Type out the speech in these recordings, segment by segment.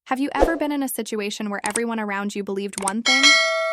Have you ever been in a situation where everyone around you believed one thing,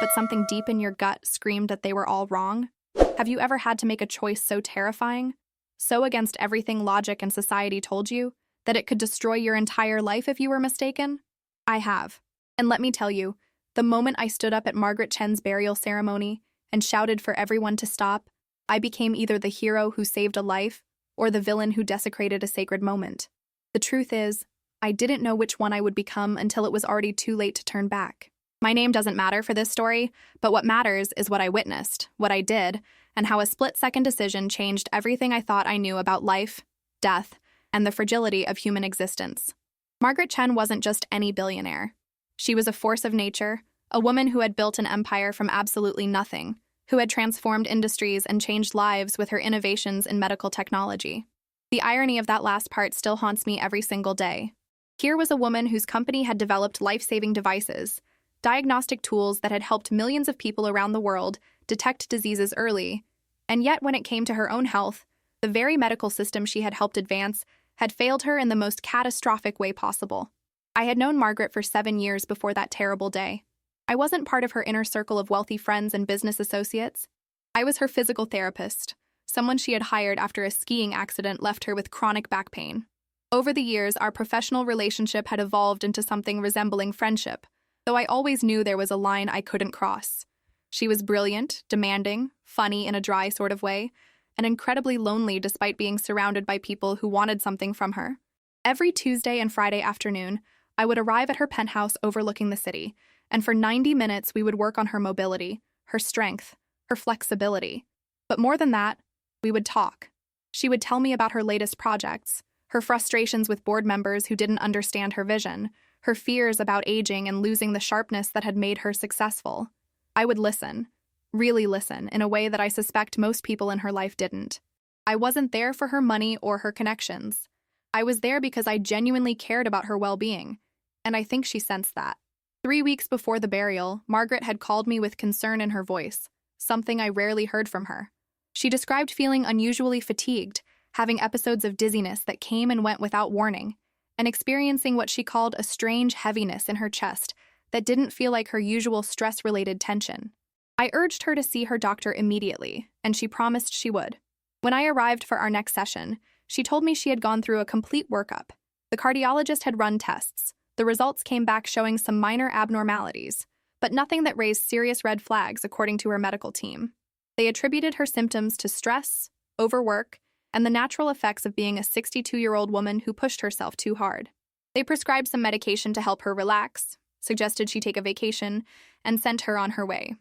but something deep in your gut screamed that they were all wrong? Have you ever had to make a choice so terrifying, so against everything logic and society told you, that it could destroy your entire life if you were mistaken? I have. And let me tell you, the moment I stood up at Margaret Chen's burial ceremony and shouted for everyone to stop, I became either the hero who saved a life or the villain who desecrated a sacred moment. The truth is, I didn't know which one I would become until it was already too late to turn back. My name doesn't matter for this story, but what matters is what I witnessed, what I did, and how a split-second decision changed everything I thought I knew about life, death, and the fragility of human existence. Margaret Chen wasn't just any billionaire. She was a force of nature, a woman who had built an empire from absolutely nothing, who had transformed industries and changed lives with her innovations in medical technology. The irony of that last part still haunts me every single day. Here was a woman whose company had developed life-saving devices, diagnostic tools that had helped millions of people around the world detect diseases early, and yet when it came to her own health, the very medical system she had helped advance had failed her in the most catastrophic way possible. I had known Margaret for 7 years before that terrible day. I wasn't part of her inner circle of wealthy friends and business associates. I was her physical therapist, someone she had hired after a skiing accident left her with chronic back pain. Over the years, our professional relationship had evolved into something resembling friendship, though I always knew there was a line I couldn't cross. She was brilliant, demanding, funny in a dry sort of way, and incredibly lonely despite being surrounded by people who wanted something from her. Every Tuesday and Friday afternoon, I would arrive at her penthouse overlooking the city, and for 90 minutes we would work on her mobility, her strength, her flexibility. But more than that, we would talk. She would tell me about her latest projects, her frustrations with board members who didn't understand her vision, her fears about aging and losing the sharpness that had made her successful. I would listen, really listen, in a way that I suspect most people in her life didn't. I wasn't there for her money or her connections. I was there because I genuinely cared about her well-being, and I think she sensed that. 3 weeks before the burial, Margaret had called me with concern in her voice, something I rarely heard from her. She described feeling unusually fatigued, having episodes of dizziness that came and went without warning, and experiencing what she called a strange heaviness in her chest that didn't feel like her usual stress-related tension. I urged her to see her doctor immediately, and she promised she would. When I arrived for our next session, she told me she had gone through a complete workup. The cardiologist had run tests. The results came back showing some minor abnormalities, but nothing that raised serious red flags according to her medical team. They attributed her symptoms to stress, overwork, and the natural effects of being a 62-year-old woman who pushed herself too hard. They prescribed some medication to help her relax, suggested she take a vacation, and sent her on her way.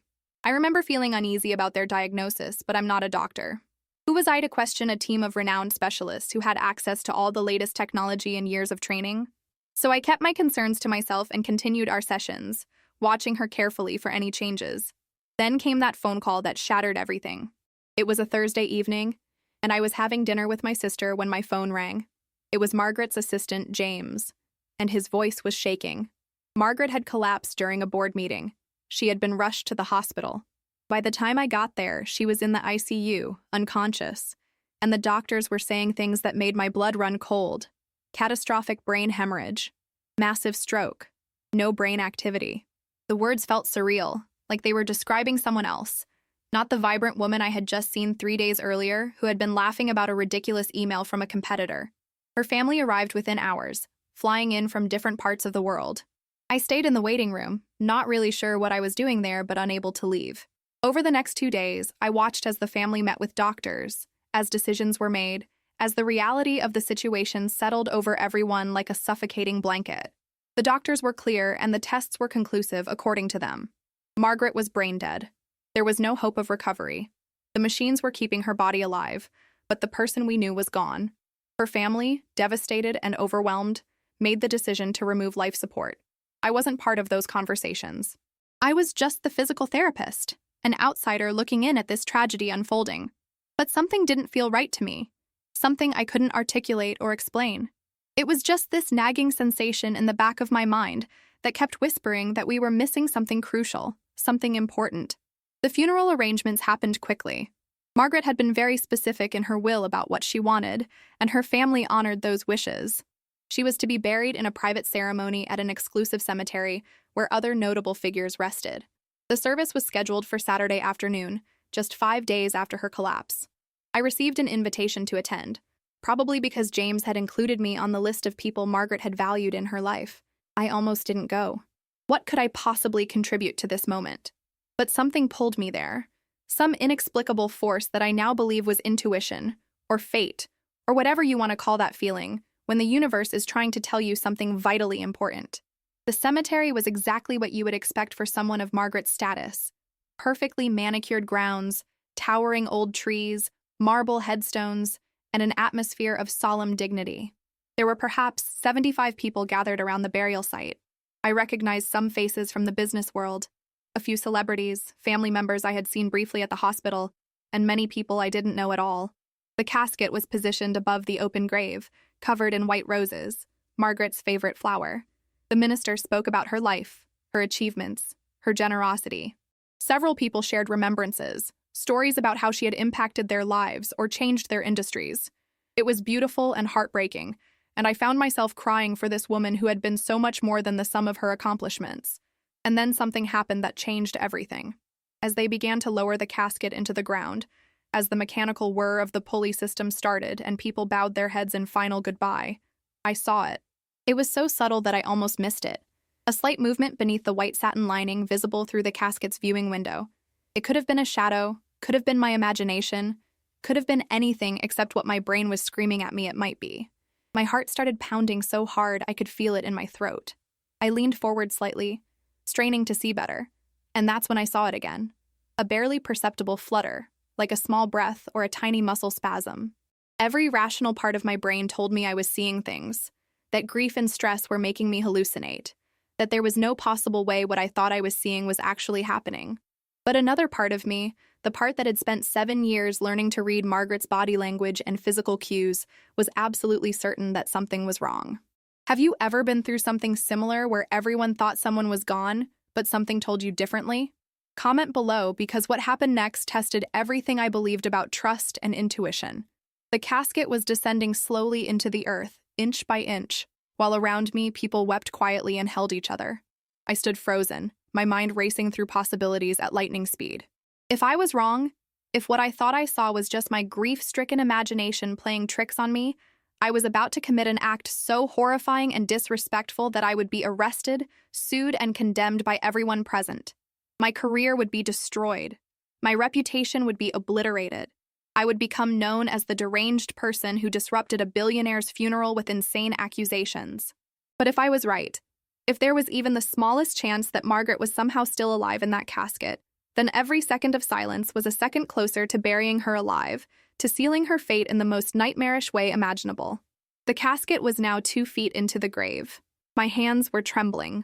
I remember feeling uneasy about their diagnosis, but I'm not a doctor. Who was I to question a team of renowned specialists who had access to all the latest technology and years of training? So I kept my concerns to myself and continued our sessions, watching her carefully for any changes. Then came that phone call that shattered everything. It was a Thursday evening, and I was having dinner with my sister when my phone rang. It was Margaret's assistant, James, and his voice was shaking. Margaret had collapsed during a board meeting. She had been rushed to the hospital. By the time I got there, she was in the ICU, unconscious, and the doctors were saying things that made my blood run cold. Catastrophic brain hemorrhage, massive stroke, no brain activity. The words felt surreal, like they were describing someone else, not the vibrant woman I had just seen 3 days earlier who had been laughing about a ridiculous email from a competitor. Her family arrived within hours, flying in from different parts of the world. I stayed in the waiting room, not really sure what I was doing there but unable to leave. Over the next 2 days, I watched as the family met with doctors, as decisions were made, as the reality of the situation settled over everyone like a suffocating blanket. The doctors were clear and the tests were conclusive according to them. Margaret was brain dead. There was no hope of recovery. The machines were keeping her body alive, but the person we knew was gone. Her family, devastated and overwhelmed, made the decision to remove life support. I wasn't part of those conversations. I was just the physical therapist, an outsider looking in at this tragedy unfolding. But something didn't feel right to me. Something I couldn't articulate or explain. It was just this nagging sensation in the back of my mind that kept whispering that we were missing something crucial, something important. The funeral arrangements happened quickly. Margaret had been very specific in her will about what she wanted, and her family honored those wishes. She was to be buried in a private ceremony at an exclusive cemetery where other notable figures rested. The service was scheduled for Saturday afternoon, just 5 days after her collapse. I received an invitation to attend, probably because James had included me on the list of people Margaret had valued in her life. I almost didn't go. What could I possibly contribute to this moment? But something pulled me there. Some inexplicable force that I now believe was intuition, or fate, or whatever you want to call that feeling, when the universe is trying to tell you something vitally important. The cemetery was exactly what you would expect for someone of Margaret's status. Perfectly manicured grounds, towering old trees, marble headstones, and an atmosphere of solemn dignity. There were perhaps 75 people gathered around the burial site. I recognized some faces from the business world, a few celebrities, family members I had seen briefly at the hospital, and many people I didn't know at all. The casket was positioned above the open grave, covered in white roses, Margaret's favorite flower. The minister spoke about her life, her achievements, her generosity. Several people shared remembrances, stories about how she had impacted their lives or changed their industries. It was beautiful and heartbreaking, and I found myself crying for this woman who had been so much more than the sum of her accomplishments. And then something happened that changed everything. As they began to lower the casket into the ground, as the mechanical whir of the pulley system started and people bowed their heads in final goodbye, I saw it. It was so subtle that I almost missed it. A slight movement beneath the white satin lining visible through the casket's viewing window. It could have been a shadow, could have been my imagination, could have been anything except what my brain was screaming at me it might be. My heart started pounding so hard I could feel it in my throat. I leaned forward slightly, straining to see better, and that's when I saw it again. A barely perceptible flutter, like a small breath or a tiny muscle spasm. Every rational part of my brain told me I was seeing things, that grief and stress were making me hallucinate, that there was no possible way what I thought I was seeing was actually happening. But another part of me, the part that had spent 7 years learning to read Margaret's body language and physical cues, was absolutely certain that something was wrong. Have you ever been through something similar where everyone thought someone was gone, but something told you differently? Comment below, because what happened next tested everything I believed about trust and intuition. The casket was descending slowly into the earth, inch by inch, while around me people wept quietly and held each other. I stood frozen, my mind racing through possibilities at lightning speed. If I was wrong, if what I thought I saw was just my grief-stricken imagination playing tricks on me, I was about to commit an act so horrifying and disrespectful that I would be arrested, sued, and condemned by everyone present. My career would be destroyed. My reputation would be obliterated. I would become known as the deranged person who disrupted a billionaire's funeral with insane accusations. But if I was right, if there was even the smallest chance that Margaret was somehow still alive in that casket, then every second of silence was a second closer to burying her alive, to sealing her fate in the most nightmarish way imaginable. The casket was now 2 feet into the grave. My hands were trembling.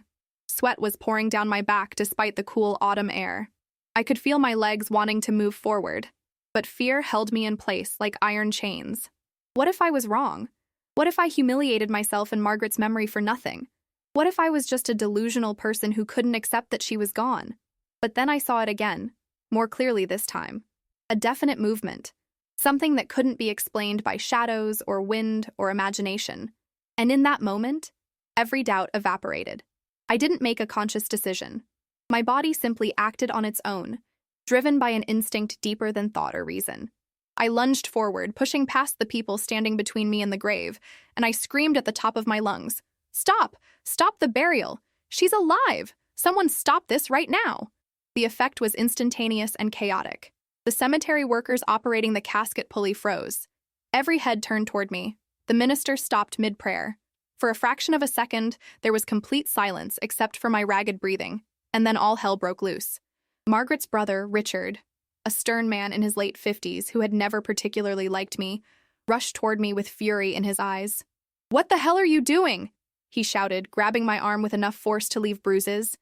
Sweat was pouring down my back despite the cool autumn air. I could feel my legs wanting to move forward, but fear held me in place like iron chains. What if I was wrong? What if I humiliated myself in Margaret's memory for nothing? What if I was just a delusional person who couldn't accept that she was gone? But then I saw it again, more clearly this time. A definite movement. Something that couldn't be explained by shadows or wind or imagination. And in that moment, every doubt evaporated. I didn't make a conscious decision. My body simply acted on its own, driven by an instinct deeper than thought or reason. I lunged forward, pushing past the people standing between me and the grave, and I screamed at the top of my lungs, "Stop! Stop the burial! She's alive! Someone stop this right now!" The effect was instantaneous and chaotic. The cemetery workers operating the casket pulley froze. Every head turned toward me. The minister stopped mid-prayer. For a fraction of a second, there was complete silence except for my ragged breathing, and then all hell broke loose. Margaret's brother, Richard, a stern man in his late 50s who had never particularly liked me, rushed toward me with fury in his eyes. "What the hell are you doing?" he shouted, grabbing my arm with enough force to leave bruises.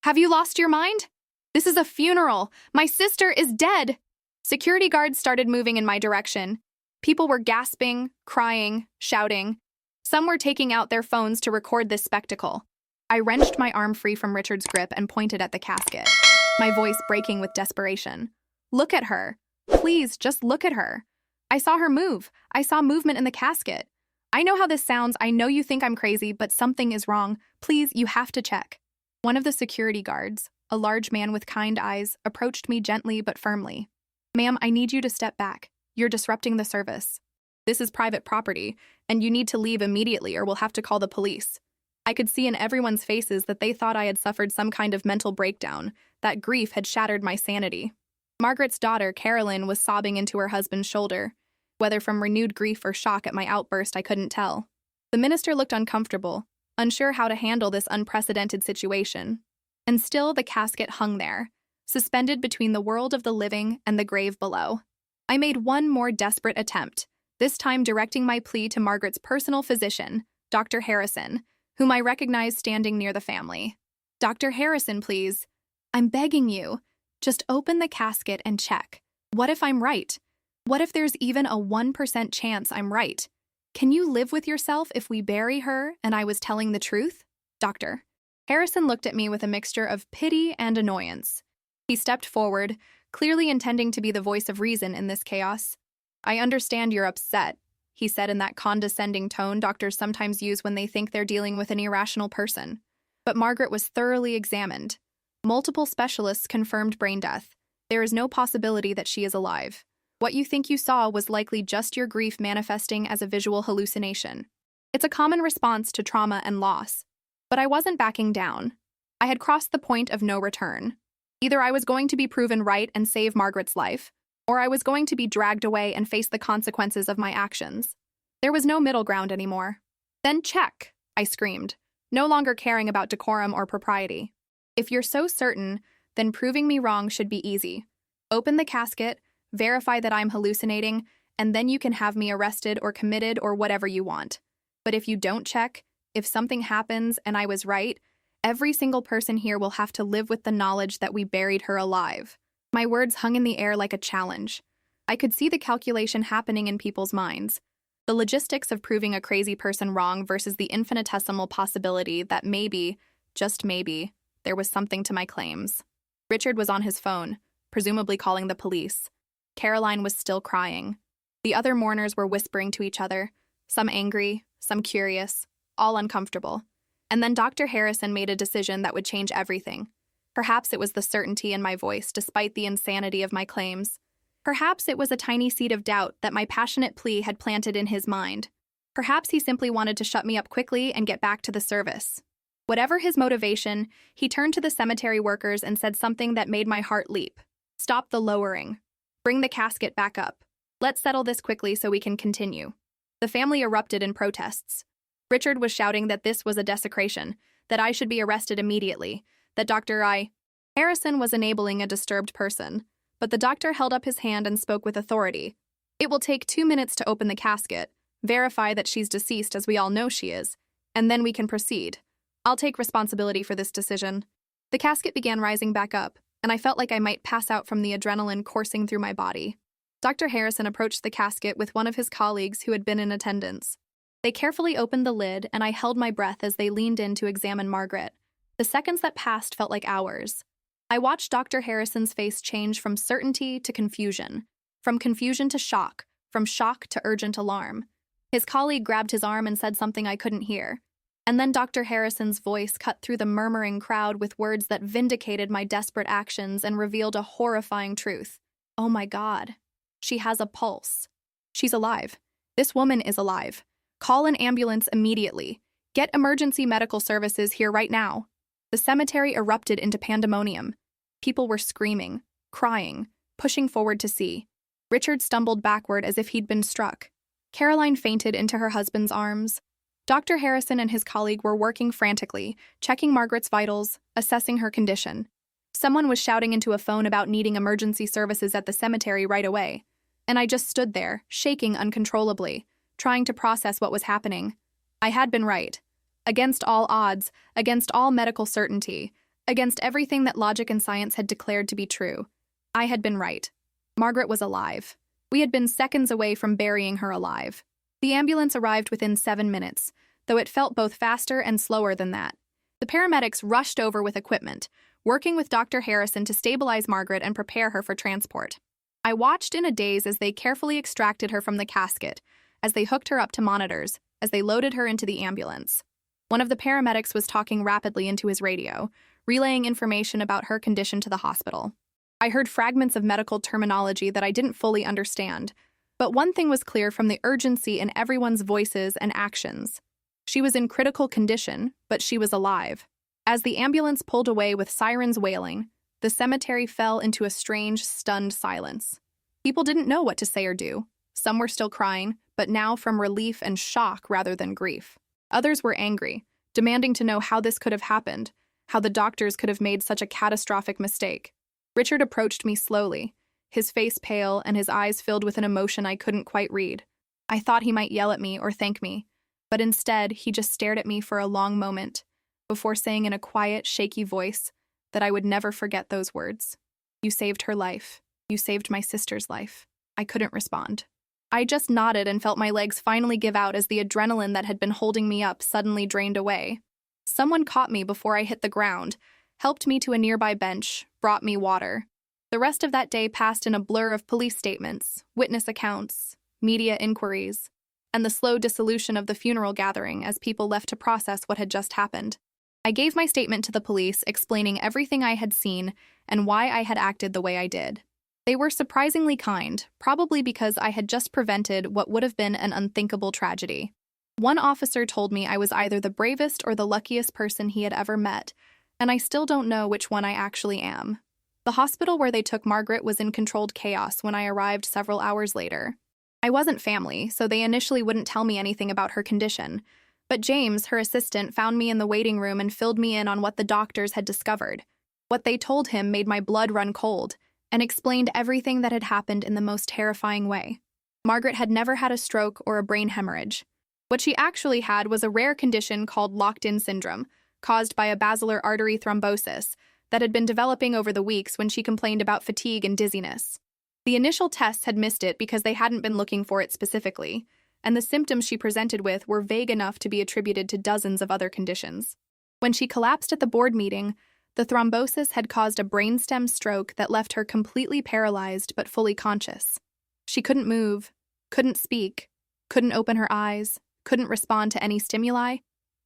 "Have you lost your mind? This is a funeral. My sister is dead." Security guards started moving in my direction. People were gasping, crying, shouting. Some were taking out their phones to record this spectacle. I wrenched my arm free from Richard's grip and pointed at the casket, my voice breaking with desperation. "Look at her. Please, just look at her." I saw her move. I saw movement in the casket. I know how this sounds. I know you think I'm crazy, but something is wrong. Please, you have to check. One of the security guards, a large man with kind eyes, approached me gently but firmly. Ma'am, I need you to step back. You're disrupting the service. This is private property, and you need to leave immediately or we'll have to call the police. I could see in everyone's faces that they thought I had suffered some kind of mental breakdown, that grief had shattered my sanity. Margaret's daughter, Carolyn, was sobbing into her husband's shoulder. Whether from renewed grief or shock at my outburst, I couldn't tell. The minister looked uncomfortable, unsure how to handle this unprecedented situation. And still the casket hung there, suspended between the world of the living and the grave below. I made one more desperate attempt, this time directing my plea to Margaret's personal physician, Dr. Harrison, whom I recognized standing near the family. Dr. Harrison, please. I'm begging you. Just open the casket and check. What if I'm right? What if there's even a 1% chance I'm right? Can you live with yourself if we bury her and I was telling the truth? Doctor. Harrison looked at me with a mixture of pity and annoyance. He stepped forward, clearly intending to be the voice of reason in this chaos. I understand you're upset, he said in that condescending tone doctors sometimes use when they think they're dealing with an irrational person. But Margaret was thoroughly examined. Multiple specialists confirmed brain death. There is no possibility that she is alive. What you think you saw was likely just your grief manifesting as a visual hallucination. It's a common response to trauma and loss. But I wasn't backing down. I had crossed the point of no return. Either I was going to be proven right and save Margaret's life, or I was going to be dragged away and face the consequences of my actions. There was no middle ground anymore. Then check, I screamed, no longer caring about decorum or propriety. If you're so certain, then proving me wrong should be easy. Open the casket, verify that I'm hallucinating, and then you can have me arrested or committed or whatever you want. But if you don't check, if something happens and I was right, every single person here will have to live with the knowledge that we buried her alive. My words hung in the air like a challenge. I could see the calculation happening in people's minds. The logistics of proving a crazy person wrong versus the infinitesimal possibility that maybe, just maybe, there was something to my claims. Richard was on his phone, presumably calling the police. Caroline was still crying. The other mourners were whispering to each other, some angry, some curious, all uncomfortable. And then Dr. Harrison made a decision that would change everything. Perhaps it was the certainty in my voice despite the insanity of my claims. Perhaps it was a tiny seed of doubt that my passionate plea had planted in his mind. Perhaps he simply wanted to shut me up quickly and get back to the service. Whatever his motivation, he turned to the cemetery workers and said something that made my heart leap. Stop the lowering. Bring the casket back up. Let's settle this quickly so we can continue. The family erupted in protests. Richard was shouting that this was a desecration, that I should be arrested immediately, that Dr. Harrison was enabling a disturbed person. But the doctor held up his hand and spoke with authority. It will take 2 minutes to open the casket, verify that she's deceased as we all know she is, and then we can proceed. I'll take responsibility for this decision. The casket began rising back up, and I felt like I might pass out from the adrenaline coursing through my body. Dr. Harrison approached the casket with one of his colleagues who had been in attendance. They carefully opened the lid, and I held my breath as they leaned in to examine Margaret. The seconds that passed felt like hours. I watched Dr. Harrison's face change from certainty to confusion, from confusion to shock, from shock to urgent alarm. His colleague grabbed his arm and said something I couldn't hear. And then Dr. Harrison's voice cut through the murmuring crowd with words that vindicated my desperate actions and revealed a horrifying truth. Oh my God. She has a pulse. She's alive. This woman is alive. Call an ambulance immediately. Get emergency medical services here right now. The cemetery erupted into pandemonium. People were screaming, crying, pushing forward to see. Richard stumbled backward as if he'd been struck. Caroline fainted into her husband's arms. Dr. Harrison and his colleague were working frantically, checking Margaret's vitals, assessing her condition. Someone was shouting into a phone about needing emergency services at the cemetery right away. And I just stood there, shaking uncontrollably, trying to process what was happening. I had been right. Against all odds, against all medical certainty, against everything that logic and science had declared to be true. I had been right. Margaret was alive. We had been seconds away from burying her alive. The ambulance arrived within 7 minutes, though it felt both faster and slower than that. The paramedics rushed over with equipment, working with Dr. Harrison to stabilize Margaret and prepare her for transport. I watched in a daze as they carefully extracted her from the casket, as they hooked her up to monitors, as they loaded her into the ambulance. One of the paramedics was talking rapidly into his radio, relaying information about her condition to the hospital. I heard fragments of medical terminology that I didn't fully understand, but one thing was clear from the urgency in everyone's voices and actions. She was in critical condition, but she was alive. As the ambulance pulled away with sirens wailing, the cemetery fell into a strange, stunned silence. People didn't know what to say or do. Some were still crying, but now from relief and shock rather than grief. Others were angry, demanding to know how this could have happened, how the doctors could have made such a catastrophic mistake. Richard approached me slowly, his face pale and his eyes filled with an emotion I couldn't quite read. I thought he might yell at me or thank me, but instead he just stared at me for a long moment, before saying in a quiet, shaky voice that I would never forget those words. "You saved her life. You saved my sister's life." I couldn't respond. I just nodded and felt my legs finally give out as the adrenaline that had been holding me up suddenly drained away. Someone caught me before I hit the ground, helped me to a nearby bench, brought me water. The rest of that day passed in a blur of police statements, witness accounts, media inquiries, and the slow dissolution of the funeral gathering as people left to process what had just happened. I gave my statement to the police, explaining everything I had seen and why I had acted the way I did. They were surprisingly kind, probably because I had just prevented what would have been an unthinkable tragedy. One officer told me I was either the bravest or the luckiest person he had ever met, and I still don't know which one I actually am. The hospital where they took Margaret was in controlled chaos when I arrived several hours later. I wasn't family, so they initially wouldn't tell me anything about her condition, but James, her assistant, found me in the waiting room and filled me in on what the doctors had discovered. What they told him made my blood run cold, and explained everything that had happened in the most terrifying way. Margaret had never had a stroke or a brain hemorrhage. What she actually had was a rare condition called locked-in syndrome, caused by a basilar artery thrombosis that had been developing over the weeks when she complained about fatigue and dizziness. The initial tests had missed it because they hadn't been looking for it specifically, and the symptoms she presented with were vague enough to be attributed to dozens of other conditions. When she collapsed at the board meeting, the thrombosis had caused a brainstem stroke that left her completely paralyzed but fully conscious. She couldn't move, couldn't speak, couldn't open her eyes, couldn't respond to any stimuli,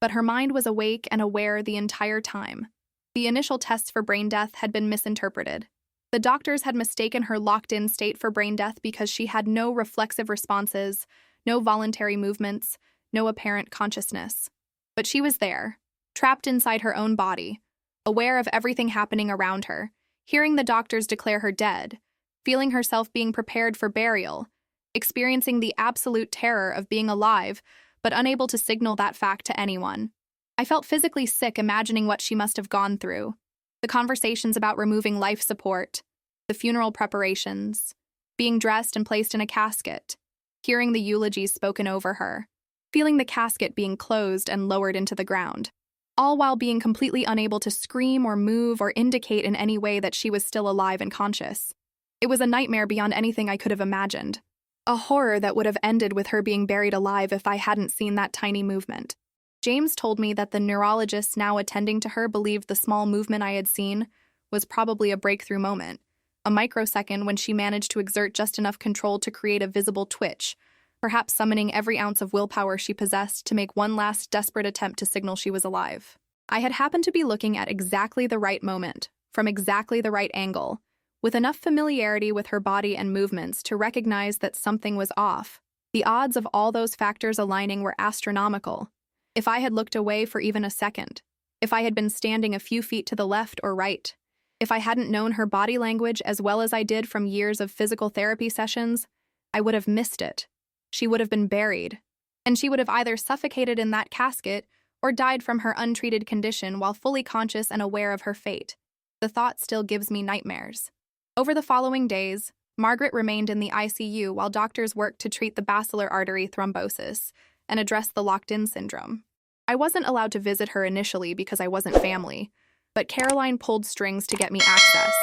but her mind was awake and aware the entire time. The initial tests for brain death had been misinterpreted. The doctors had mistaken her locked-in state for brain death because she had no reflexive responses, no voluntary movements, no apparent consciousness. But she was there, trapped inside her own body, aware of everything happening around her, hearing the doctors declare her dead, feeling herself being prepared for burial, experiencing the absolute terror of being alive, but unable to signal that fact to anyone. I felt physically sick imagining what she must have gone through. The conversations about removing life support, the funeral preparations, being dressed and placed in a casket, hearing the eulogies spoken over her, feeling the casket being closed and lowered into the ground, all while being completely unable to scream or move or indicate in any way that she was still alive and conscious. It was a nightmare beyond anything I could have imagined. A horror that would have ended with her being buried alive if I hadn't seen that tiny movement. James told me that the neurologists now attending to her believed the small movement I had seen was probably a breakthrough moment, a microsecond when she managed to exert just enough control to create a visible twitch, perhaps summoning every ounce of willpower she possessed to make one last desperate attempt to signal she was alive. I had happened to be looking at exactly the right moment, from exactly the right angle, with enough familiarity with her body and movements to recognize that something was off. The odds of all those factors aligning were astronomical. If I had looked away for even a second, if I had been standing a few feet to the left or right, if I hadn't known her body language as well as I did from years of physical therapy sessions, I would have missed it. She would have been buried, and she would have either suffocated in that casket or died from her untreated condition while fully conscious and aware of her fate. The thought still gives me nightmares. Over the following days, Margaret remained in the ICU while doctors worked to treat the basilar artery thrombosis and address the locked-in syndrome. I wasn't allowed to visit her initially because I wasn't family, but Caroline pulled strings to get me access,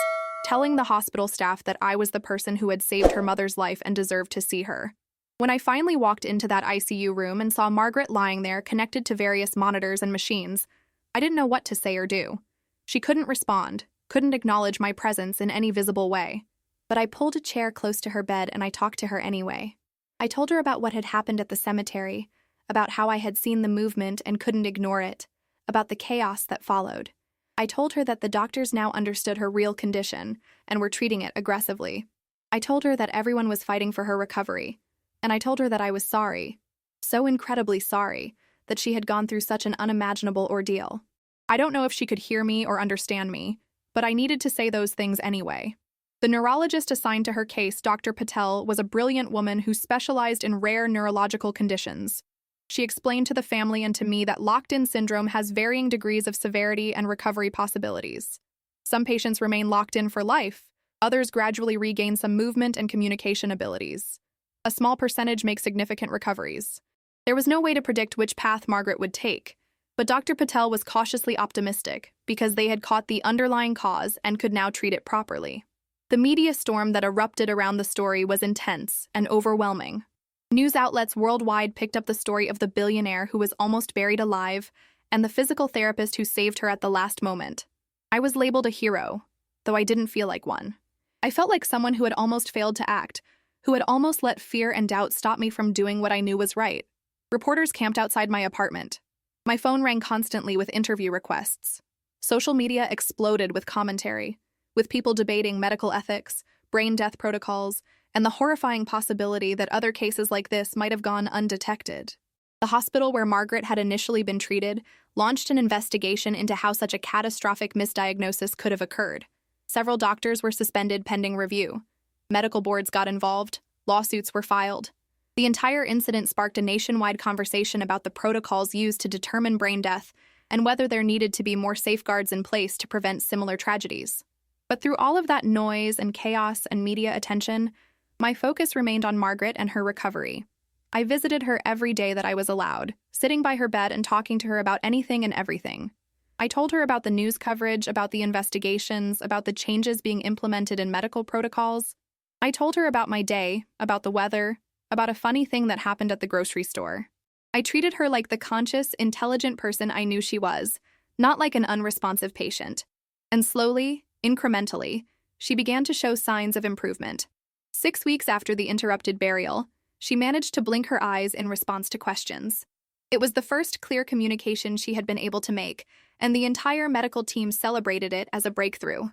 telling the hospital staff that I was the person who had saved her mother's life and deserved to see her. When I finally walked into that ICU room and saw Margaret lying there connected to various monitors and machines, I didn't know what to say or do. She couldn't respond, couldn't acknowledge my presence in any visible way. But I pulled a chair close to her bed and I talked to her anyway. I told her about what had happened at the cemetery, about how I had seen the movement and couldn't ignore it, about the chaos that followed. I told her that the doctors now understood her real condition and were treating it aggressively. I told her that everyone was fighting for her recovery, and I told her that I was sorry, so incredibly sorry, that she had gone through such an unimaginable ordeal. I don't know if she could hear me or understand me, but I needed to say those things anyway. The neurologist assigned to her case, Dr. Patel, was a brilliant woman who specialized in rare neurological conditions. She explained to the family and to me that locked-in syndrome has varying degrees of severity and recovery possibilities. Some patients remain locked in for life, others gradually regain some movement and communication abilities. A small percentage make significant recoveries. There was no way to predict which path Margaret would take, but Dr. Patel was cautiously optimistic because they had caught the underlying cause and could now treat it properly. The media storm that erupted around the story was intense and overwhelming. News outlets worldwide picked up the story of the billionaire who was almost buried alive and the physical therapist who saved her at the last moment. I was labeled a hero, though I didn't feel like one. I felt like someone who had almost failed to act, who had almost let fear and doubt stop me from doing what I knew was right. Reporters camped outside my apartment. My phone rang constantly with interview requests. Social media exploded with commentary, with people debating medical ethics, brain death protocols, and the horrifying possibility that other cases like this might have gone undetected. The hospital where Margaret had initially been treated launched an investigation into how such a catastrophic misdiagnosis could have occurred. Several doctors were suspended pending review. Medical boards got involved. Lawsuits were filed. The entire incident sparked a nationwide conversation about the protocols used to determine brain death and whether there needed to be more safeguards in place to prevent similar tragedies. But through all of that noise and chaos and media attention, my focus remained on Margaret and her recovery. I visited her every day that I was allowed, sitting by her bed and talking to her about anything and everything. I told her about the news coverage, about the investigations, about the changes being implemented in medical protocols. I told her about my day, about the weather, about a funny thing that happened at the grocery store. I treated her like the conscious, intelligent person I knew she was, not like an unresponsive patient. And slowly, incrementally, she began to show signs of improvement. 6 weeks after the interrupted burial, she managed to blink her eyes in response to questions. It was the first clear communication she had been able to make, and the entire medical team celebrated it as a breakthrough.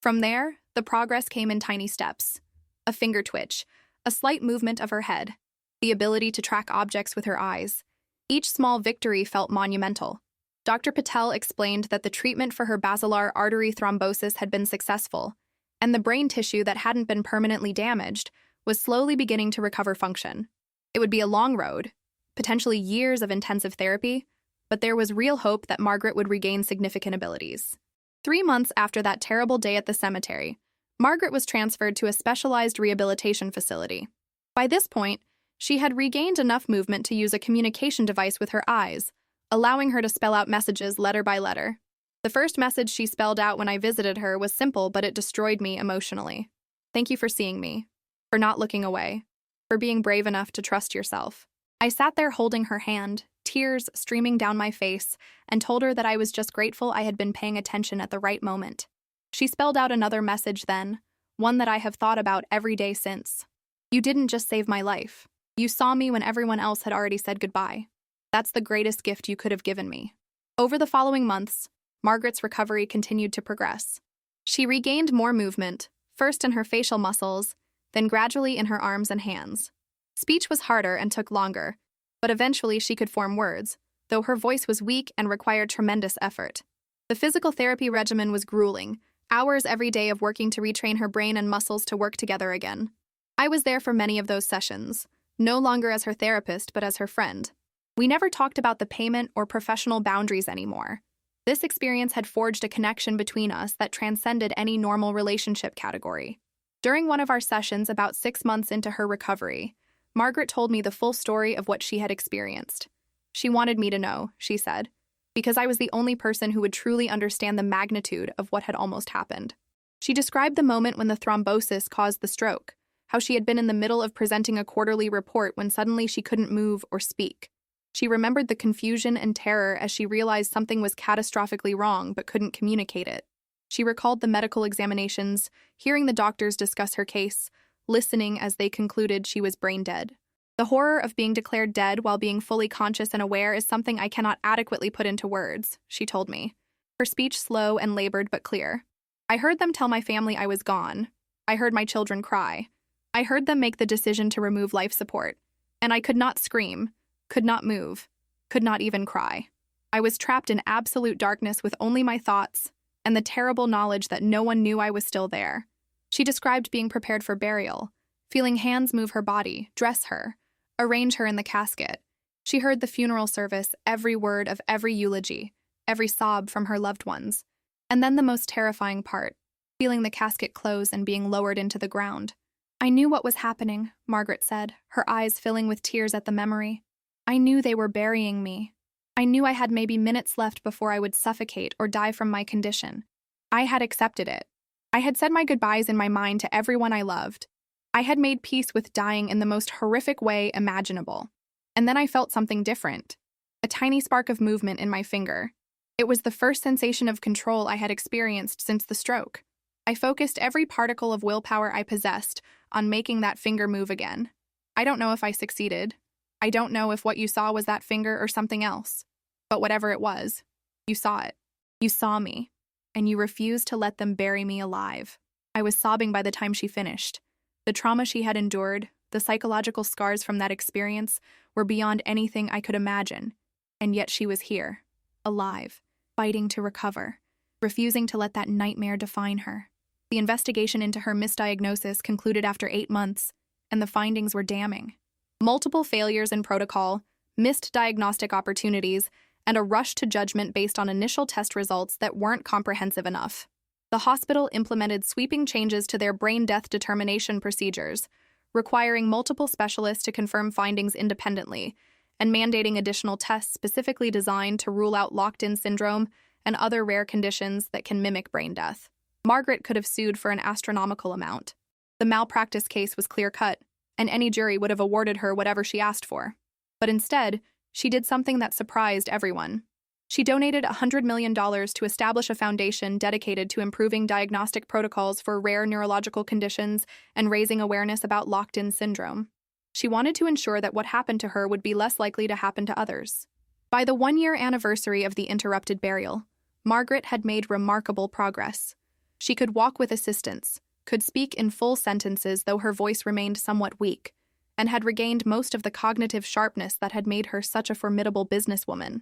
From there, the progress came in tiny steps. A finger twitch, a slight movement of her head, the ability to track objects with her eyes. Each small victory felt monumental. Dr. Patel explained that the treatment for her basilar artery thrombosis had been successful, and the brain tissue that hadn't been permanently damaged was slowly beginning to recover function. It would be a long road, potentially years of intensive therapy, but there was real hope that Margaret would regain significant abilities. 3 months after that terrible day at the cemetery, Margaret was transferred to a specialized rehabilitation facility. By this point, she had regained enough movement to use a communication device with her eyes, allowing her to spell out messages letter by letter. The first message she spelled out when I visited her was simple, but it destroyed me emotionally. Thank you for seeing me, for not looking away, for being brave enough to trust yourself. I sat there holding her hand, tears streaming down my face, and told her that I was just grateful I had been paying attention at the right moment. She spelled out another message then, one that I have thought about every day since. You didn't just save my life. You saw me when everyone else had already said goodbye. That's the greatest gift you could have given me. Over the following months, Margaret's recovery continued to progress. She regained more movement, first in her facial muscles, then gradually in her arms and hands. Speech was harder and took longer, but eventually she could form words, though her voice was weak and required tremendous effort. The physical therapy regimen was grueling, hours every day of working to retrain her brain and muscles to work together again. I was there for many of those sessions, no longer as her therapist but as her friend. We never talked about the payment or professional boundaries anymore. This experience had forged a connection between us that transcended any normal relationship category. During one of our sessions about 6 months into her recovery, Margaret told me the full story of what she had experienced. She wanted me to know, she said, because I was the only person who would truly understand the magnitude of what had almost happened. She described the moment when the thrombosis caused the stroke, how she had been in the middle of presenting a quarterly report when suddenly she couldn't move or speak. She remembered the confusion and terror as she realized something was catastrophically wrong but couldn't communicate it. She recalled the medical examinations, hearing the doctors discuss her case, listening as they concluded she was brain dead. The horror of being declared dead while being fully conscious and aware is something I cannot adequately put into words, she told me, her speech slow and labored but clear. I heard them tell my family I was gone. I heard my children cry. I heard them make the decision to remove life support. And I could not scream, could not move, could not even cry. I was trapped in absolute darkness with only my thoughts and the terrible knowledge that no one knew I was still there. She described being prepared for burial, feeling hands move her body, dress her, arrange her in the casket. She heard the funeral service, every word of every eulogy, every sob from her loved ones. And then the most terrifying part, feeling the casket close and being lowered into the ground. I knew what was happening, Margaret said, her eyes filling with tears at the memory. I knew they were burying me. I knew I had maybe minutes left before I would suffocate or die from my condition. I had accepted it. I had said my goodbyes in my mind to everyone I loved. I had made peace with dying in the most horrific way imaginable. And then I felt something different. A tiny spark of movement in my finger. It was the first sensation of control I had experienced since the stroke. I focused every particle of willpower I possessed on making that finger move again. I don't know if I succeeded. I don't know if what you saw was that finger or something else. But whatever it was, you saw it. You saw me. And you refused to let them bury me alive. I was sobbing by the time she finished. The trauma she had endured, the psychological scars from that experience, were beyond anything I could imagine. And yet she was here, alive, fighting to recover, refusing to let that nightmare define her. The investigation into her misdiagnosis concluded after 8 months, and the findings were damning. Multiple failures in protocol, missed diagnostic opportunities, and a rush to judgment based on initial test results that weren't comprehensive enough. The hospital implemented sweeping changes to their brain death determination procedures, requiring multiple specialists to confirm findings independently, and mandating additional tests specifically designed to rule out locked-in syndrome and other rare conditions that can mimic brain death. Margaret could have sued for an astronomical amount. The malpractice case was clear-cut, and any jury would have awarded her whatever she asked for. But instead, she did something that surprised everyone. She donated $100 million to establish a foundation dedicated to improving diagnostic protocols for rare neurological conditions and raising awareness about locked-in syndrome. She wanted to ensure that what happened to her would be less likely to happen to others. By the 1-year anniversary of the interrupted burial, Margaret had made remarkable progress. She could walk with assistance, could speak in full sentences though her voice remained somewhat weak, and had regained most of the cognitive sharpness that had made her such a formidable businesswoman.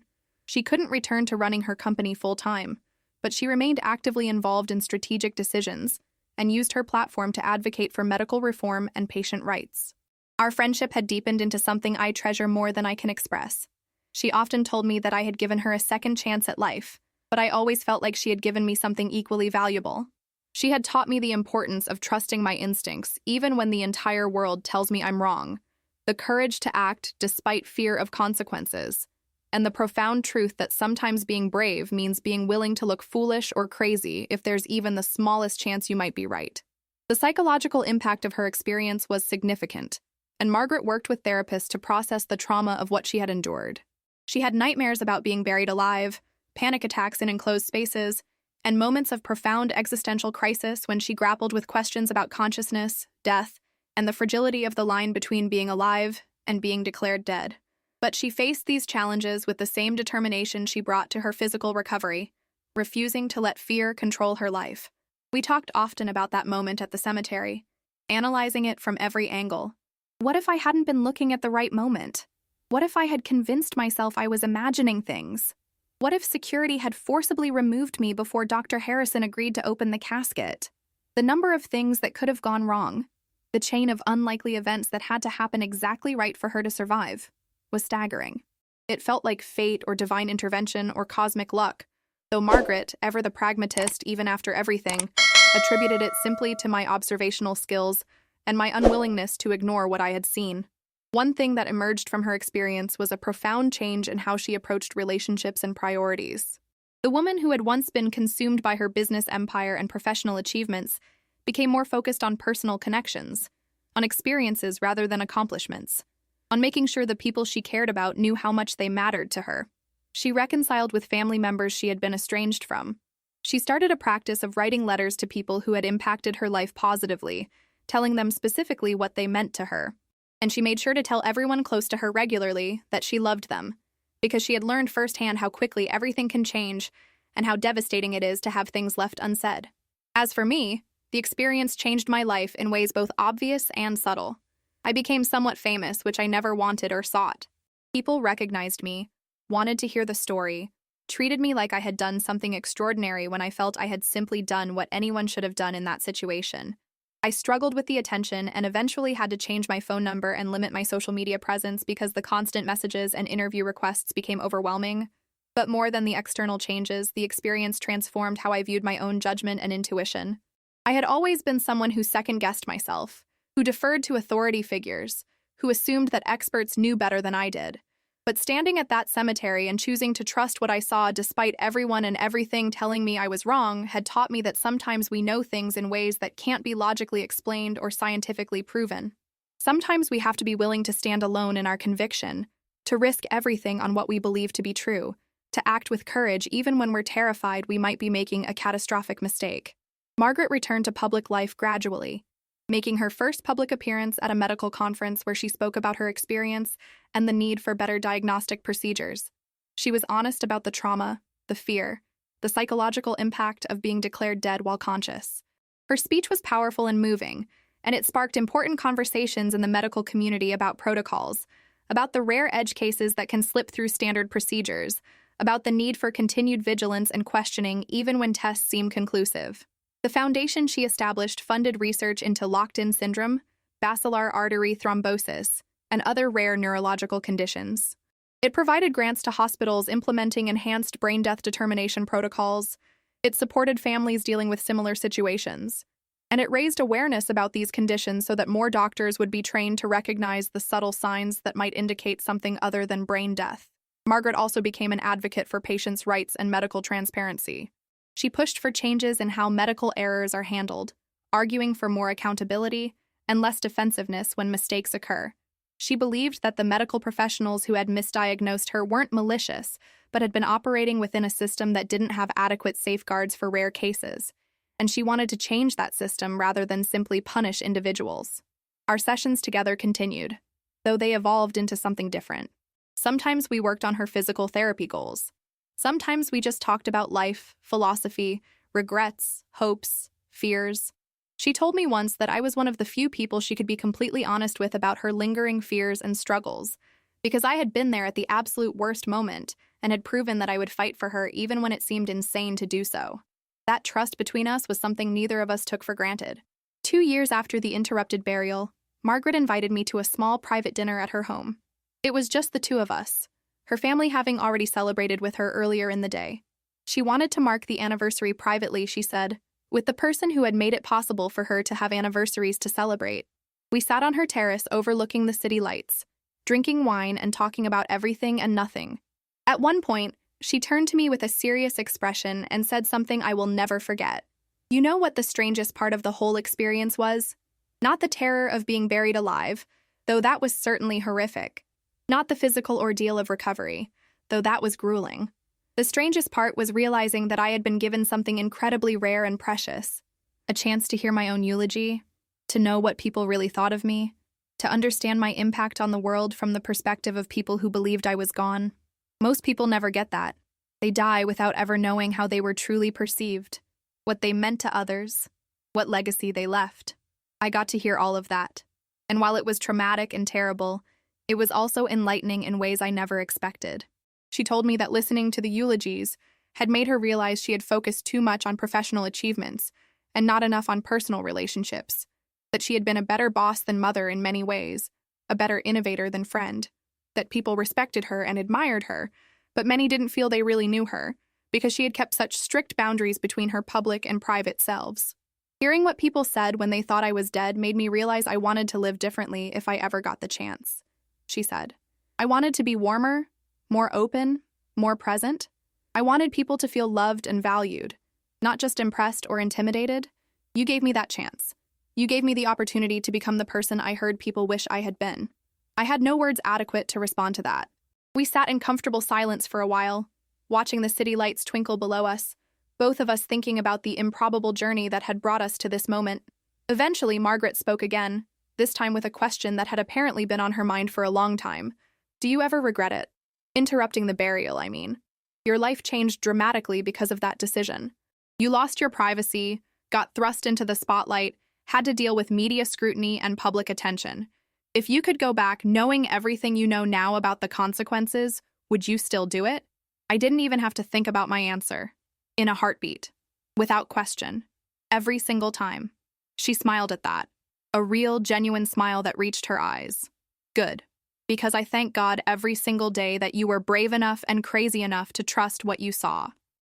She couldn't return to running her company full-time, but she remained actively involved in strategic decisions and used her platform to advocate for medical reform and patient rights. Our friendship had deepened into something I treasure more than I can express. She often told me that I had given her a second chance at life, but I always felt like she had given me something equally valuable. She had taught me the importance of trusting my instincts, even when the entire world tells me I'm wrong, the courage to act despite fear of consequences, and the profound truth that sometimes being brave means being willing to look foolish or crazy if there's even the smallest chance you might be right. The psychological impact of her experience was significant, and Margaret worked with therapists to process the trauma of what she had endured. She had nightmares about being buried alive, panic attacks in enclosed spaces, and moments of profound existential crisis when she grappled with questions about consciousness, death, and the fragility of the line between being alive and being declared dead. But she faced these challenges with the same determination she brought to her physical recovery, refusing to let fear control her life. We talked often about that moment at the cemetery, analyzing it from every angle. What if I hadn't been looking at the right moment? What if I had convinced myself I was imagining things? What if security had forcibly removed me before Dr. Harrison agreed to open the casket? The number of things that could have gone wrong, the chain of unlikely events that had to happen exactly right for her to survive, was staggering. It felt like fate or divine intervention or cosmic luck, though Margaret, ever the pragmatist even after everything, attributed it simply to my observational skills and my unwillingness to ignore what I had seen. One thing that emerged from her experience was a profound change in how she approached relationships and priorities. The woman who had once been consumed by her business empire and professional achievements became more focused on personal connections, on experiences rather than accomplishments, on making sure the people she cared about knew how much they mattered to her. She reconciled with family members she had been estranged from. She started a practice of writing letters to people who had impacted her life positively, telling them specifically what they meant to her. And she made sure to tell everyone close to her regularly that she loved them, because she had learned firsthand how quickly everything can change and how devastating it is to have things left unsaid. As for me, the experience changed my life in ways both obvious and subtle. I became somewhat famous, which I never wanted or sought. People recognized me, wanted to hear the story, treated me like I had done something extraordinary when I felt I had simply done what anyone should have done in that situation. I struggled with the attention and eventually had to change my phone number and limit my social media presence because the constant messages and interview requests became overwhelming. But more than the external changes, the experience transformed how I viewed my own judgment and intuition. I had always been someone who second-guessed myself, who deferred to authority figures, who assumed that experts knew better than I did. But standing at that cemetery and choosing to trust what I saw despite everyone and everything telling me I was wrong had taught me that sometimes we know things in ways that can't be logically explained or scientifically proven. Sometimes we have to be willing to stand alone in our conviction, to risk everything on what we believe to be true, to act with courage even when we're terrified we might be making a catastrophic mistake. Margaret returned to public life gradually, making her first public appearance at a medical conference where she spoke about her experience and the need for better diagnostic procedures. She was honest about the trauma, the fear, the psychological impact of being declared dead while conscious. Her speech was powerful and moving, and it sparked important conversations in the medical community about protocols, about the rare edge cases that can slip through standard procedures, about the need for continued vigilance and questioning even when tests seem conclusive. The foundation she established funded research into locked-in syndrome, basilar artery thrombosis, and other rare neurological conditions. It provided grants to hospitals implementing enhanced brain death determination protocols. It supported families dealing with similar situations. And it raised awareness about these conditions so that more doctors would be trained to recognize the subtle signs that might indicate something other than brain death. Margaret also became an advocate for patients' rights and medical transparency. She pushed for changes in how medical errors are handled, arguing for more accountability and less defensiveness when mistakes occur. She believed that the medical professionals who had misdiagnosed her weren't malicious, but had been operating within a system that didn't have adequate safeguards for rare cases, and she wanted to change that system rather than simply punish individuals. Our sessions together continued, though they evolved into something different. Sometimes we worked on her physical therapy goals. Sometimes we just talked about life, philosophy, regrets, hopes, fears. She told me once that I was one of the few people she could be completely honest with about her lingering fears and struggles, because I had been there at the absolute worst moment and had proven that I would fight for her even when it seemed insane to do so. That trust between us was something neither of us took for granted. 2 years after the interrupted burial, Margaret invited me to a small private dinner at her home. It was just the two of us, her family having already celebrated with her earlier in the day. She wanted to mark the anniversary privately, she said, with the person who had made it possible for her to have anniversaries to celebrate. We sat on her terrace overlooking the city lights, drinking wine and talking about everything and nothing. At one point, she turned to me with a serious expression and said something I will never forget. You know what the strangest part of the whole experience was? Not the terror of being buried alive, though that was certainly horrific. Not the physical ordeal of recovery, though that was grueling. The strangest part was realizing that I had been given something incredibly rare and precious. A chance to hear my own eulogy, to know what people really thought of me, to understand my impact on the world from the perspective of people who believed I was gone. Most people never get that. They die without ever knowing how they were truly perceived, what they meant to others, what legacy they left. I got to hear all of that. And while it was traumatic and terrible, it was also enlightening in ways I never expected. She told me that listening to the eulogies had made her realize she had focused too much on professional achievements and not enough on personal relationships, that she had been a better boss than mother in many ways, a better innovator than friend, that people respected her and admired her, but many didn't feel they really knew her because she had kept such strict boundaries between her public and private selves. Hearing what people said when they thought I was dead made me realize I wanted to live differently if I ever got the chance. She said, I wanted to be warmer, more open, more present. I wanted people to feel loved and valued, not just impressed or intimidated. You gave me that chance. You gave me the opportunity to become the person I heard people wish I had been. I had no words adequate to respond to that. We sat in comfortable silence for a while, watching the city lights twinkle below us, both of us thinking about the improbable journey that had brought us to this moment. Eventually, Margaret spoke again, this time with a question that had apparently been on her mind for a long time. Do you ever regret it? Interrupting the burial, I mean. Your life changed dramatically because of that decision. You lost your privacy, got thrust into the spotlight, had to deal with media scrutiny and public attention. If you could go back knowing everything you know now about the consequences, would you still do it? I didn't even have to think about my answer. In a heartbeat. Without question. Every single time. She smiled at that. A real, genuine smile that reached her eyes. Good. Because I thank God every single day that you were brave enough and crazy enough to trust what you saw.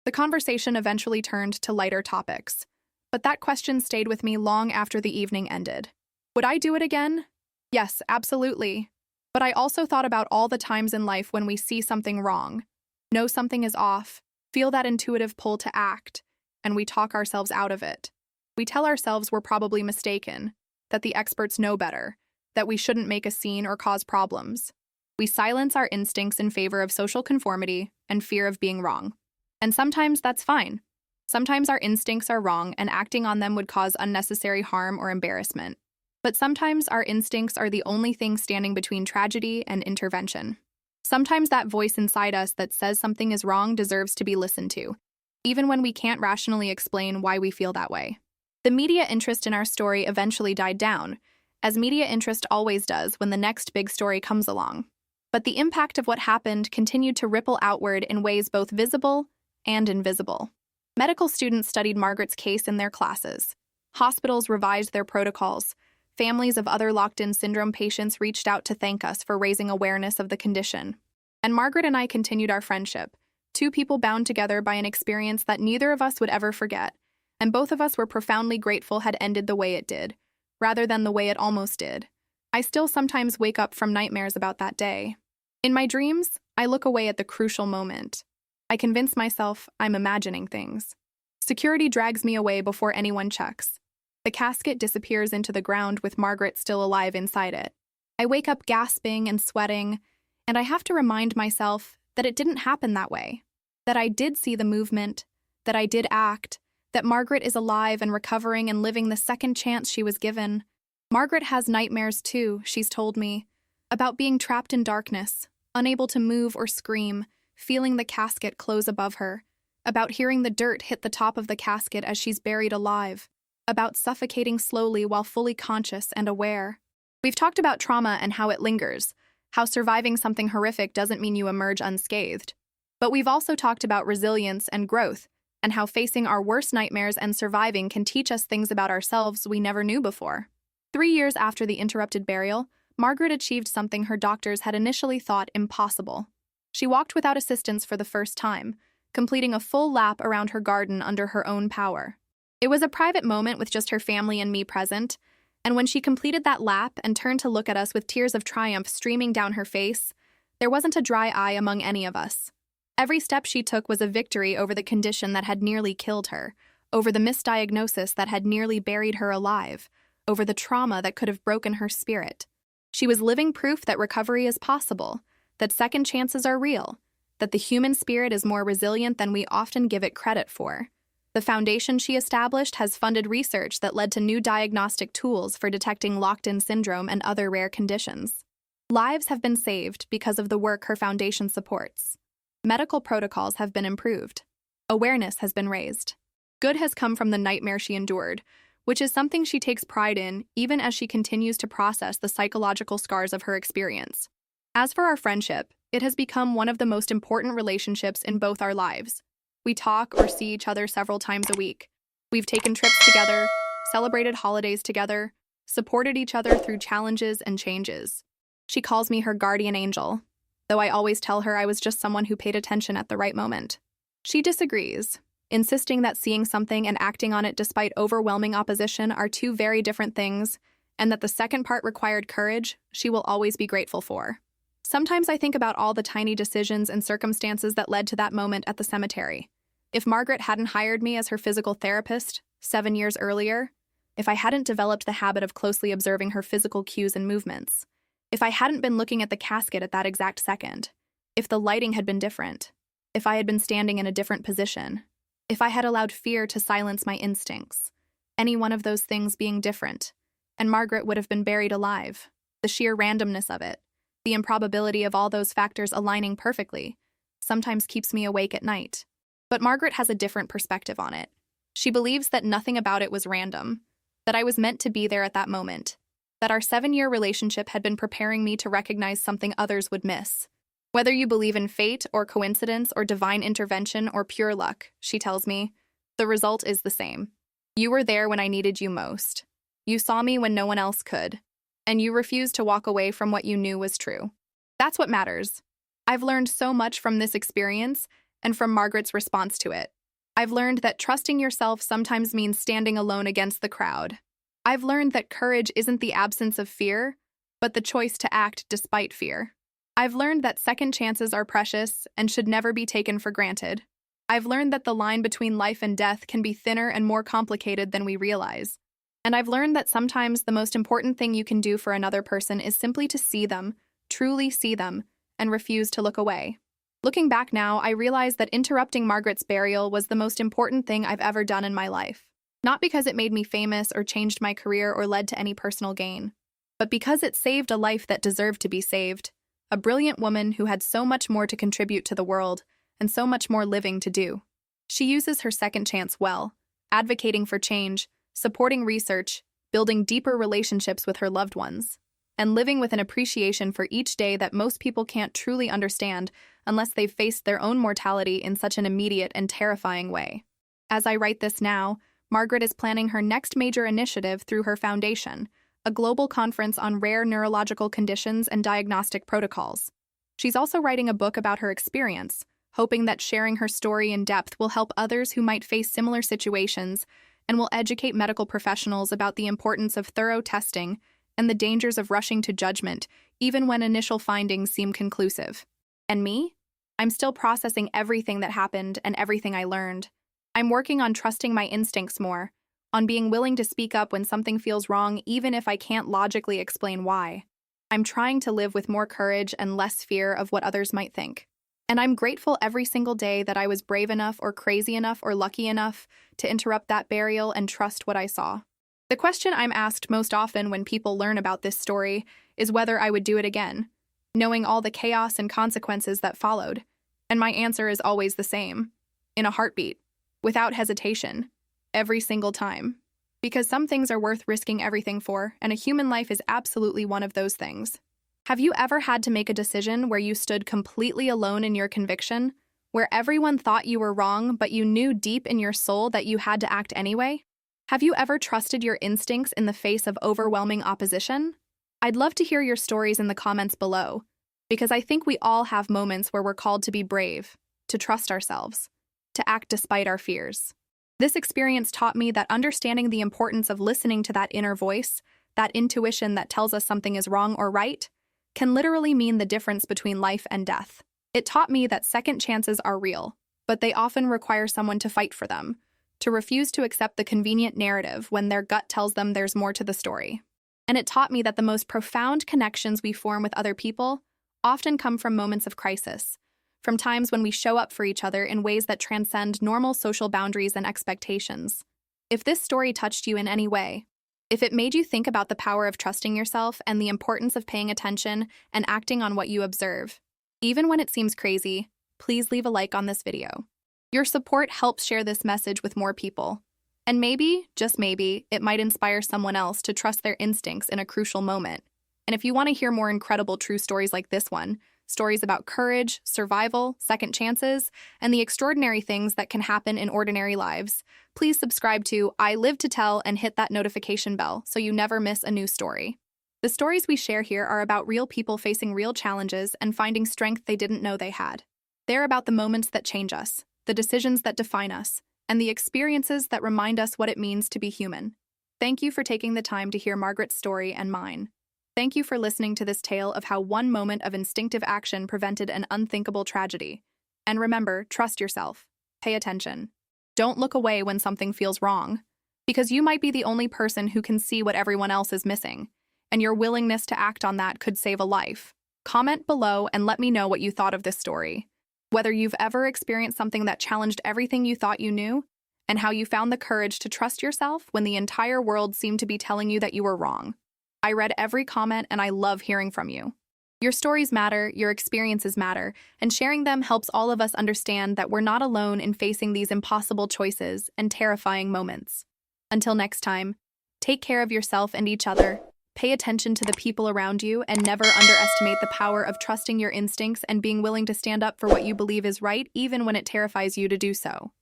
The conversation eventually turned to lighter topics, but that question stayed with me long after the evening ended. Would I do it again? Yes, absolutely. But I also thought about all the times in life when we see something wrong, know something is off, feel that intuitive pull to act, and we talk ourselves out of it. We tell ourselves we're probably mistaken, that the experts know better, that we shouldn't make a scene or cause problems. We silence our instincts in favor of social conformity and fear of being wrong. And sometimes that's fine. Sometimes our instincts are wrong and acting on them would cause unnecessary harm or embarrassment. But sometimes our instincts are the only thing standing between tragedy and intervention. Sometimes that voice inside us that says something is wrong deserves to be listened to, even when we can't rationally explain why we feel that way. The media interest in our story eventually died down, as media interest always does when the next big story comes along. But the impact of what happened continued to ripple outward in ways both visible and invisible. Medical students studied Margaret's case in their classes. Hospitals revised their protocols. Families of other locked-in syndrome patients reached out to thank us for raising awareness of the condition. And Margaret and I continued our friendship, two people bound together by an experience that neither of us would ever forget, and both of us were profoundly grateful had ended the way it did, rather than the way it almost did. I still sometimes wake up from nightmares about that day. In my dreams, I look away at the crucial moment. I convince myself I'm imagining things. Security drags me away before anyone checks. The casket disappears into the ground with Margaret still alive inside it. I wake up gasping and sweating, and I have to remind myself that it didn't happen that way, that I did see the movement, that I did act, that Margaret is alive and recovering and living the second chance she was given. Margaret has nightmares too, she's told me, about being trapped in darkness, unable to move or scream, feeling the casket close above her, about hearing the dirt hit the top of the casket as she's buried alive, about suffocating slowly while fully conscious and aware. We've talked about trauma and how it lingers, how surviving something horrific doesn't mean you emerge unscathed. But we've also talked about resilience and growth, and how facing our worst nightmares and surviving can teach us things about ourselves we never knew before. 3 years after the interrupted burial, Margaret achieved something her doctors had initially thought impossible. She walked without assistance for the first time, completing a full lap around her garden under her own power. It was a private moment with just her family and me present, and when she completed that lap and turned to look at us with tears of triumph streaming down her face, there wasn't a dry eye among any of us. Every step she took was a victory over the condition that had nearly killed her, over the misdiagnosis that had nearly buried her alive, over the trauma that could have broken her spirit. She was living proof that recovery is possible, that second chances are real, that the human spirit is more resilient than we often give it credit for. The foundation she established has funded research that led to new diagnostic tools for detecting locked-in syndrome and other rare conditions. Lives have been saved because of the work her foundation supports. Medical protocols have been improved. Awareness has been raised. Good has come from the nightmare she endured, which is something she takes pride in even as she continues to process the psychological scars of her experience. As for our friendship, it has become one of the most important relationships in both our lives. We talk or see each other several times a week. We've taken trips together, celebrated holidays together, supported each other through challenges and changes. She calls me her guardian angel, though I always tell her I was just someone who paid attention at the right moment. She disagrees, insisting that seeing something and acting on it despite overwhelming opposition are two very different things, and that the second part required courage she will always be grateful for. Sometimes I think about all the tiny decisions and circumstances that led to that moment at the cemetery. If Margaret hadn't hired me as her physical therapist 7 years earlier, if I hadn't developed the habit of closely observing her physical cues and movements, if I hadn't been looking at the casket at that exact second, if the lighting had been different, if I had been standing in a different position, if I had allowed fear to silence my instincts, any one of those things being different, and Margaret would have been buried alive. The sheer randomness of it, the improbability of all those factors aligning perfectly, sometimes keeps me awake at night. But Margaret has a different perspective on it. She believes that nothing about it was random, that I was meant to be there at that moment, that our 7-year relationship had been preparing me to recognize something others would miss. Whether you believe in fate or coincidence or divine intervention or pure luck, she tells me, the result is the same. You were there when I needed you most. You saw me when no one else could, and you refused to walk away from what you knew was true. That's what matters. I've learned so much from this experience and from Margaret's response to it. I've learned that trusting yourself sometimes means standing alone against the crowd. I've learned that courage isn't the absence of fear, but the choice to act despite fear. I've learned that second chances are precious and should never be taken for granted. I've learned that the line between life and death can be thinner and more complicated than we realize. And I've learned that sometimes the most important thing you can do for another person is simply to see them, truly see them, and refuse to look away. Looking back now, I realize that interrupting Margaret's burial was the most important thing I've ever done in my life. Not because it made me famous or changed my career or led to any personal gain, but because it saved a life that deserved to be saved. A brilliant woman who had so much more to contribute to the world and so much more living to do. She uses her second chance well, advocating for change, supporting research, building deeper relationships with her loved ones, and living with an appreciation for each day that most people can't truly understand unless they've faced their own mortality in such an immediate and terrifying way. As I write this now, Margaret is planning her next major initiative through her foundation, a global conference on rare neurological conditions and diagnostic protocols. She's also writing a book about her experience, hoping that sharing her story in depth will help others who might face similar situations and will educate medical professionals about the importance of thorough testing and the dangers of rushing to judgment, even when initial findings seem conclusive. And me? I'm still processing everything that happened and everything I learned. I'm working on trusting my instincts more, on being willing to speak up when something feels wrong even if I can't logically explain why. I'm trying to live with more courage and less fear of what others might think. And I'm grateful every single day that I was brave enough or crazy enough or lucky enough to interrupt that burial and trust what I saw. The question I'm asked most often when people learn about this story is whether I would do it again, knowing all the chaos and consequences that followed. And my answer is always the same, in a heartbeat, without hesitation, every single time. Because some things are worth risking everything for, and a human life is absolutely one of those things. Have you ever had to make a decision where you stood completely alone in your conviction, where everyone thought you were wrong, but you knew deep in your soul that you had to act anyway? Have you ever trusted your instincts in the face of overwhelming opposition? I'd love to hear your stories in the comments below, because I think we all have moments where we're called to be brave, to trust ourselves, to act despite our fears. This experience taught me that understanding the importance of listening to that inner voice, that intuition that tells us something is wrong or right, can literally mean the difference between life and death. It taught me that second chances are real, but they often require someone to fight for them, to refuse to accept the convenient narrative when their gut tells them there's more to the story. And it taught me that the most profound connections we form with other people often come from moments of crisis, from times when we show up for each other in ways that transcend normal social boundaries and expectations. If this story touched you in any way, if it made you think about the power of trusting yourself and the importance of paying attention and acting on what you observe, even when it seems crazy, please leave a like on this video. Your support helps share this message with more people. And maybe, just maybe, it might inspire someone else to trust their instincts in a crucial moment. And if you want to hear more incredible true stories like this one, stories about courage, survival, second chances, and the extraordinary things that can happen in ordinary lives, please subscribe to I Live to Tell and hit that notification bell so you never miss a new story. The stories we share here are about real people facing real challenges and finding strength they didn't know they had. They're about the moments that change us, the decisions that define us, and the experiences that remind us what it means to be human. Thank you for taking the time to hear Margaret's story and mine. Thank you for listening to this tale of how one moment of instinctive action prevented an unthinkable tragedy. And remember, trust yourself. Pay attention. Don't look away when something feels wrong, because you might be the only person who can see what everyone else is missing, and your willingness to act on that could save a life. Comment below and let me know what you thought of this story. Whether you've ever experienced something that challenged everything you thought you knew, and how you found the courage to trust yourself when the entire world seemed to be telling you that you were wrong. I read every comment and I love hearing from you. Your stories matter, your experiences matter, and sharing them helps all of us understand that we're not alone in facing these impossible choices and terrifying moments. Until next time, take care of yourself and each other, pay attention to the people around you, and never underestimate the power of trusting your instincts and being willing to stand up for what you believe is right, even when it terrifies you to do so.